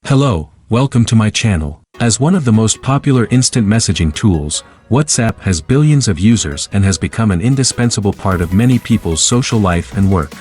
Hello, welcome to my channel. As one of the most popular instant messaging tools, WhatsApp has billions of users and has become an indispensable part of many people's social life and work.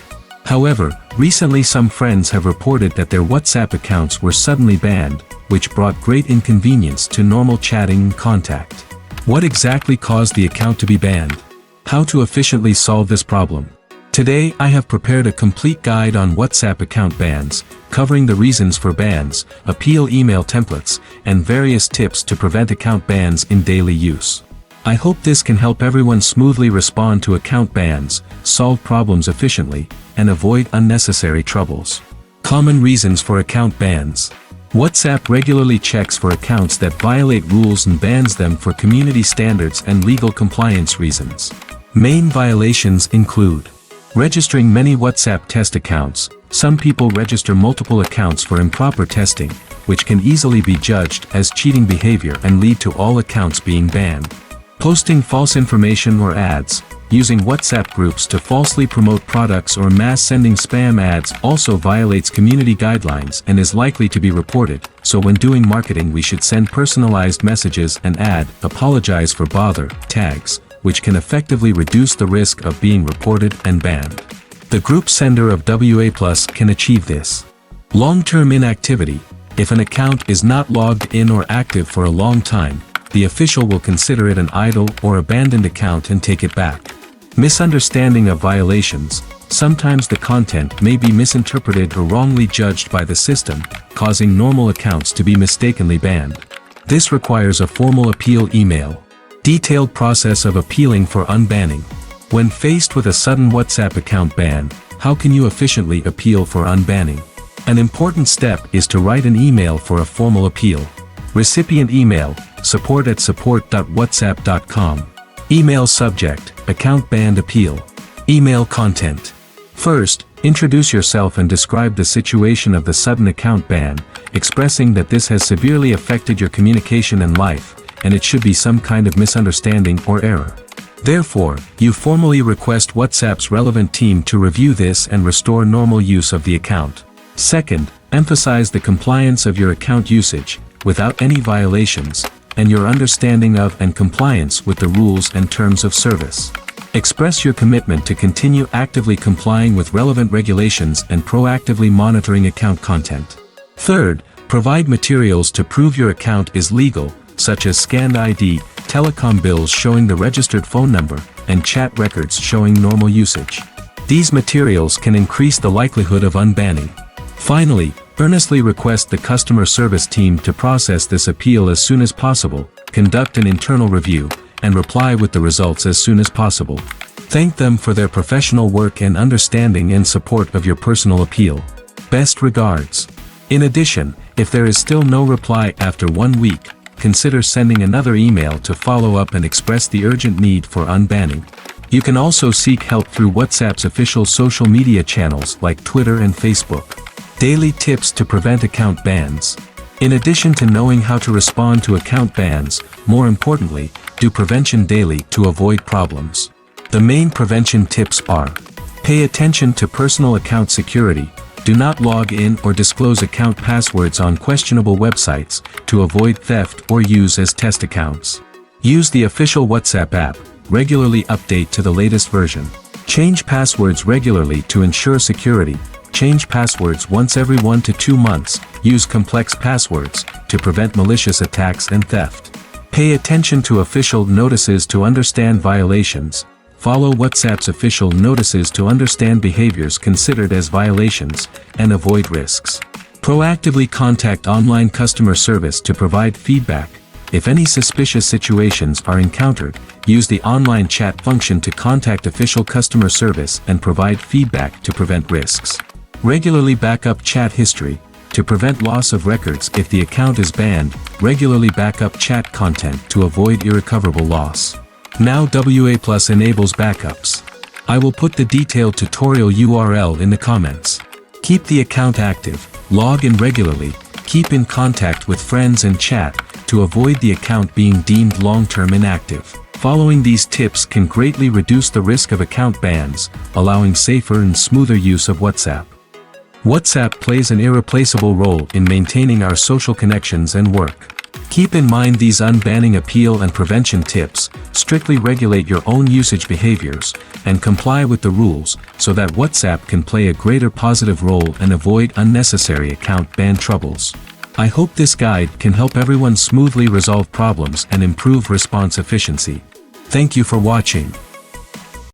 However, recently some friends have reported that their WhatsApp accounts were suddenly banned, which brought great inconvenience to normal chatting and contact. What exactly caused the account to be banned? How to efficiently solve this problem? Today I have prepared a complete guide on WhatsApp account bans, covering the reasons for bans, appeal email templates, and various tips to prevent account bans in daily use. I hope this can help everyone smoothly respond to account bans, solve problems efficiently, and avoid unnecessary troubles. Common reasons for account bans. WhatsApp regularly checks for accounts that violate rules and bans them for community standards and legal compliance reasons. Main violations include registering many WhatsApp test accounts. Some people register multiple accounts for improper testing, which can easily be judged as cheating behavior and lead to all accounts being banned. Posting false information or ads. Using WhatsApp groups to falsely promote products or mass sending spam ads also violates community guidelines and is likely to be reported, so when doing marketing we should send personalized messages and add "apologize for bother" tags, which can effectively reduce the risk of being reported and banned. The group sender of WA+ can achieve this. Long-term inactivity. If an account is not logged in or active for a long time, the official will consider it an idle or abandoned account and take it back. Misunderstanding of violations. Sometimes the content may be misinterpreted or wrongly judged by the system, causing normal accounts to be mistakenly banned. This requires a formal appeal email. Detailed process of appealing for unbanning. When faced with a sudden WhatsApp account ban, how can you efficiently appeal for unbanning? An important step is to write an email for a formal appeal. Recipient email, support@support.whatsapp.com. Email subject, account banned appeal. Email content. First, introduce yourself and describe the situation of the sudden account ban, expressing that this has severely affected your communication and life, and it should be some kind of misunderstanding or error. Therefore, you formally request WhatsApp's relevant team to review this and restore normal use of the account. Second, emphasize the compliance of your account usage, without any violations, and your understanding of and compliance with the rules and terms of service. Express your commitment to continue actively complying with relevant regulations and proactively monitoring account content. Third, provide materials to prove your account is legal, such as scanned ID, telecom bills showing the registered phone number, and chat records showing normal usage. These materials can increase the likelihood of unbanning. Finally, earnestly request the customer service team to process this appeal as soon as possible, conduct an internal review, and reply with the results as soon as possible. Thank them for their professional work and understanding and support of your personal appeal. Best regards. In addition, if there is still no reply after 1 week, consider sending another email to follow up and express the urgent need for unbanning. You can also seek help through WhatsApp's official social media channels like Twitter and Facebook. Daily tips to prevent account bans. In addition to knowing how to respond to account bans, more importantly, do prevention daily to avoid problems. The main prevention tips are: pay attention to personal account security. Do not log in or disclose account passwords on questionable websites to avoid theft or use as test accounts. Use the official WhatsApp app. Regularly update to the latest version. Change passwords regularly to ensure security. Change passwords once every 1 to 2 months. Use complex passwords to prevent malicious attacks and theft. Pay attention to official notices to understand violations. Follow WhatsApp's official notices to understand behaviors considered as violations and avoid risks. Proactively contact online customer service to provide feedback. If any suspicious situations are encountered, use the online chat function to contact official customer service and provide feedback to prevent risks. Regularly backup chat history. To prevent loss of records if the account is banned, regularly backup chat content to avoid irrecoverable loss. Now WA+ enables backups. I will put the detailed tutorial URL in the comments. Keep the account active, log in regularly, keep in contact with friends and chat, to avoid the account being deemed long-term inactive. Following these tips can greatly reduce the risk of account bans, allowing safer and smoother use of WhatsApp. WhatsApp plays an irreplaceable role in maintaining our social connections and work. Keep in mind these unbanning appeal and prevention tips, strictly regulate your own usage behaviors, and comply with the rules so that WhatsApp can play a greater positive role and avoid unnecessary account ban troubles. I hope this guide can help everyone smoothly resolve problems and improve response efficiency. Thank you for watching.